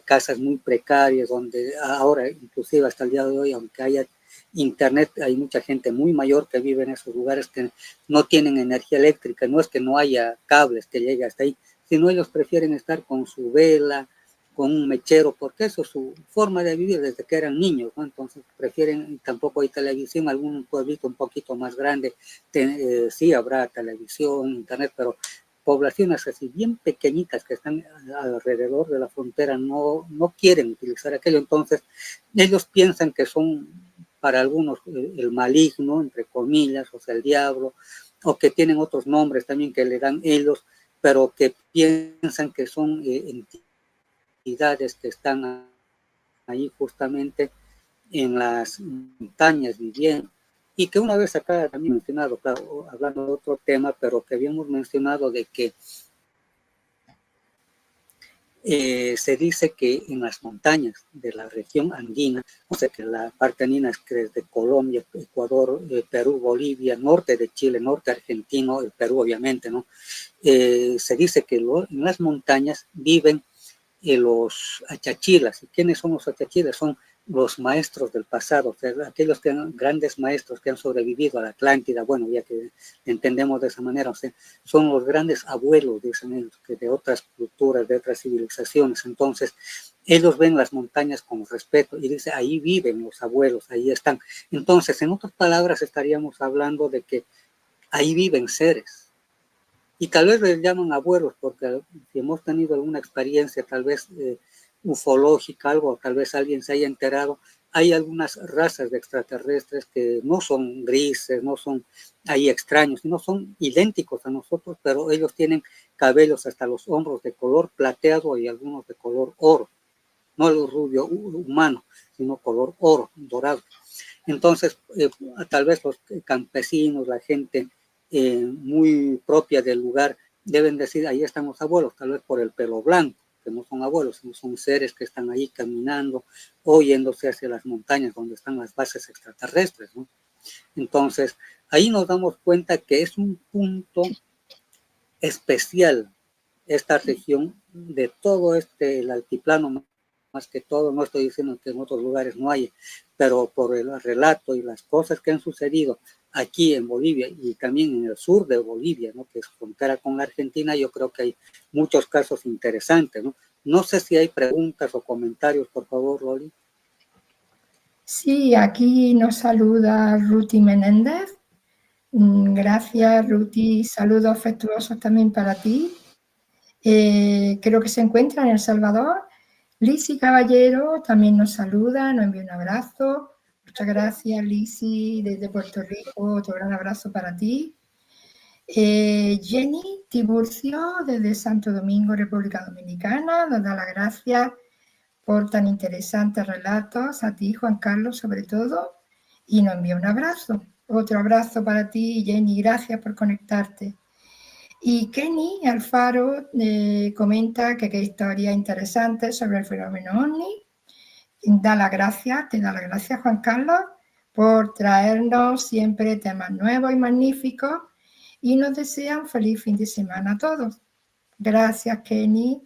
casas muy precarias, donde ahora, inclusive hasta el día de hoy, aunque haya internet, hay mucha gente muy mayor que vive en esos lugares que no tienen energía eléctrica. No es que no haya cables que lleguen hasta ahí, sino ellos prefieren estar con su vela, con un mechero, porque eso es su forma de vivir desde que eran niños, ¿no? Entonces prefieren, tampoco hay televisión, algún pueblito un poquito más grande, sí habrá televisión, internet, pero poblaciones así bien pequeñitas que están alrededor de la frontera no quieren utilizar aquello. Entonces ellos piensan que son para algunos el maligno, entre comillas, o sea, el diablo, o que tienen otros nombres también que le dan ellos, pero que piensan que son entidades que están ahí justamente en las montañas viviendo. Y que una vez acá también mencionado, claro, hablando de otro tema, pero que habíamos mencionado de que se dice que en las montañas de la región andina, o sea que la parte andina es que desde Colombia, Ecuador, Perú, Bolivia, norte de Chile, norte argentino, el Perú obviamente, ¿no? Se dice que en las montañas viven los achachilas. ¿Y quiénes son los achachilas? Son los maestros del pasado, o sea, aquellos que grandes maestros que han sobrevivido a la Atlántida, bueno, ya que entendemos de esa manera, o sea, son los grandes abuelos, dicen ellos, que de otras culturas, de otras civilizaciones. Entonces, ellos ven las montañas con respeto y dice, ahí viven los abuelos, ahí están. Entonces, en otras palabras, estaríamos hablando de que ahí viven seres. Y tal vez les llaman abuelos, porque si hemos tenido alguna experiencia, tal vez ufológica, algo, tal vez alguien se haya enterado, hay algunas razas de extraterrestres que no son grises, no son ahí extraños, sino son idénticos a nosotros, pero ellos tienen cabellos hasta los hombros de color plateado y algunos de color oro, no el rubio humano, sino color oro, dorado. Entonces, tal vez los campesinos, la gente muy propia del lugar, deben decir, ahí están los abuelos, tal vez por el pelo blanco, que no son abuelos, sino son seres que están ahí caminando o yéndose hacia las montañas donde están las bases extraterrestres, ¿no? Entonces, ahí nos damos cuenta que es un punto especial esta región de todo el altiplano, más que todo, no estoy diciendo que en otros lugares no hay, pero por el relato y las cosas que han sucedido aquí en Bolivia y también en el sur de Bolivia, ¿no? Que es frontera con la Argentina, yo creo que hay muchos casos interesantes, ¿no? No sé si hay preguntas o comentarios, por favor, Loli. Sí, aquí nos saluda Ruti Menéndez. Gracias, Ruti. Saludos afectuosos también para ti. Creo que se encuentra en El Salvador. Lisi Caballero también nos saluda, nos envía un abrazo. Muchas gracias, Lisi, desde Puerto Rico. Otro gran abrazo para ti. Jenny Tiburcio, desde Santo Domingo, República Dominicana, nos da las gracias por tan interesantes relatos, a ti, Juan Carlos, sobre todo, y nos envía un abrazo. Otro abrazo para ti, Jenny, gracias por conectarte. Y Kenny Alfaro comenta que qué historia interesante sobre el fenómeno OVNI. da las gracias, te da las gracias, Juan Carlos, por traernos siempre temas nuevos y magníficos y nos desea un feliz fin de semana a todos. Gracias, Kenny.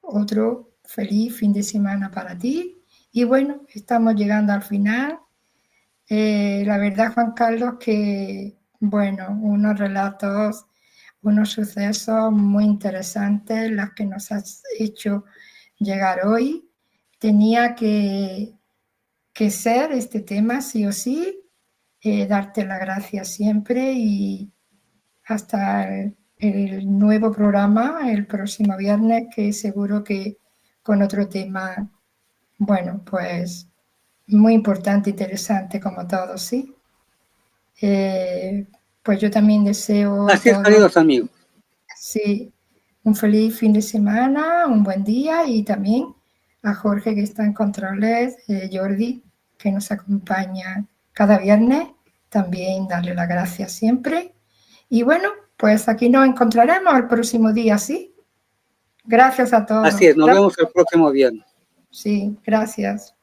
Otro feliz fin de semana para ti. Y bueno, estamos llegando al final. La verdad, Juan Carlos, que, bueno, unos relatos, unos sucesos muy interesantes, los que nos has hecho llegar hoy. Tenía que ser este tema, sí o sí. Darte las gracias siempre y hasta el nuevo programa el próximo viernes, que seguro que con otro tema, bueno, pues muy importante, interesante como todos, ¿sí? Pues yo también deseo a Así es, todos, queridos amigos. sí, un feliz fin de semana, un buen día, y también a Jorge, que está en controles, Jordi, que nos acompaña cada viernes, también darle las gracias siempre. Y bueno, pues aquí nos encontraremos el próximo día, ¿sí? Gracias a Así todos. es, nos vemos el próximo viernes. Sí, gracias.